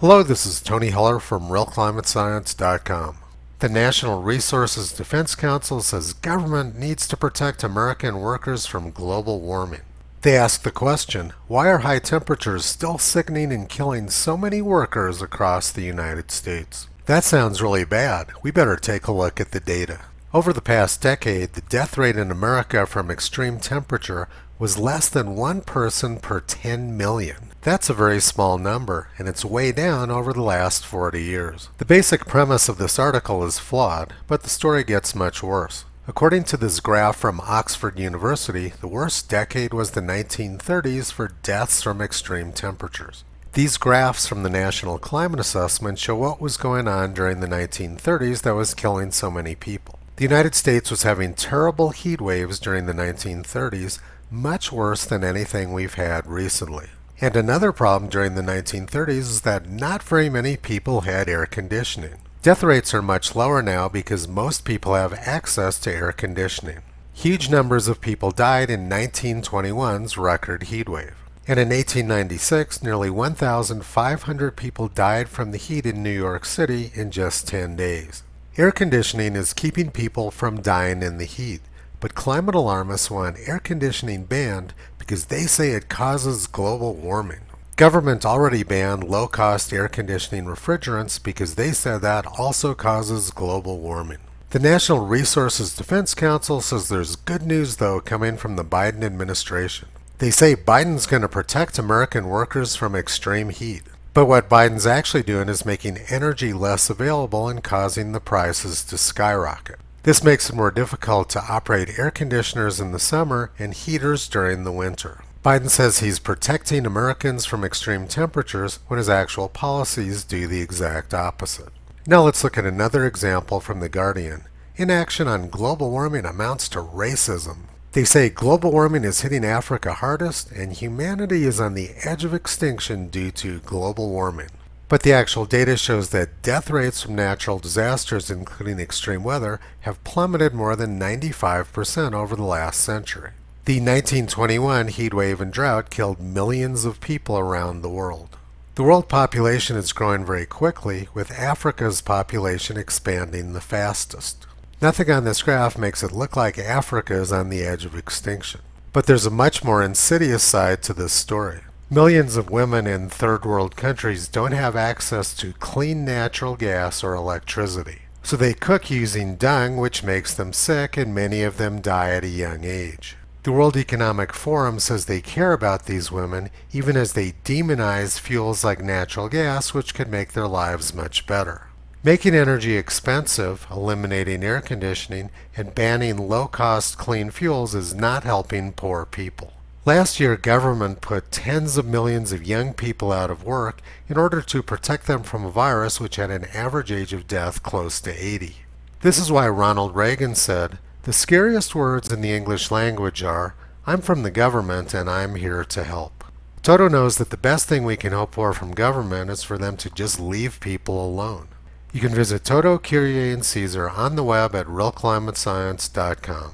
Hello, this is Tony Heller from RealClimateScience.com. The National Resources Defense Council says government needs to protect American workers from global warming. They ask the question, why are high temperatures still sickening and killing so many workers across the United States? That sounds really bad. We better take a look at the data. Over the past decade, the death rate in America from extreme temperature was less than one person per 10 million. That's a very small number, and it's way down over the last 40 years. The basic premise of this article is flawed, but the story gets much worse. According to this graph from Oxford University, the worst decade was the 1930s for deaths from extreme temperatures. These graphs from the National Climate Assessment show what was going on during the 1930s that was killing so many people. The United States was having terrible heat waves during the 1930s, much worse than anything we've had recently. And another problem during the 1930s is that not very many people had air conditioning. Death rates are much lower now because most people have access to air conditioning. Huge numbers of people died in 1921's record heat wave. And in 1896, nearly 1,500 people died from the heat in New York City in just 10 days. Air conditioning is keeping people from dying in the heat, but climate alarmists want air conditioning banned because they say it causes global warming. Government already banned low-cost air conditioning refrigerants because they said that also causes global warming. The National Resources Defense Council says there's good news though coming from the Biden administration. They say Biden's going to protect American workers from extreme heat. But what Biden's actually doing is making energy less available and causing the prices to skyrocket. This makes it more difficult to operate air conditioners in the summer and heaters during the winter. Biden says he's protecting Americans from extreme temperatures when his actual policies do the exact opposite. Now let's look at another example from The Guardian. Inaction on global warming amounts to racism. They say global warming is hitting Africa hardest and humanity is on the edge of extinction due to global warming. But the actual data shows that death rates from natural disasters, including extreme weather, have plummeted more than 95% over the last century. The 1921 heat wave and drought killed millions of people around the world. The world population is growing very quickly, with Africa's population expanding the fastest. Nothing on this graph makes it look like Africa is on the edge of extinction. But there's a much more insidious side to this story. Millions of women in third world countries don't have access to clean natural gas or electricity. So they cook using dung, which makes them sick, and many of them die at a young age. The World Economic Forum says they care about these women, even as they demonize fuels like natural gas, which could make their lives much better. Making energy expensive, eliminating air conditioning, and banning low-cost clean fuels is not helping poor people. Last year, government put tens of millions of young people out of work in order to protect them from a virus which had an average age of death close to 80. This is why Ronald Reagan said, "The scariest words in the English language are, 'I'm from the government and I'm here to help.'" Toto knows that the best thing we can hope for from government is for them to just leave people alone. You can visit Toto, Kyrie, and Caesar on the web at RealClimateScience.com.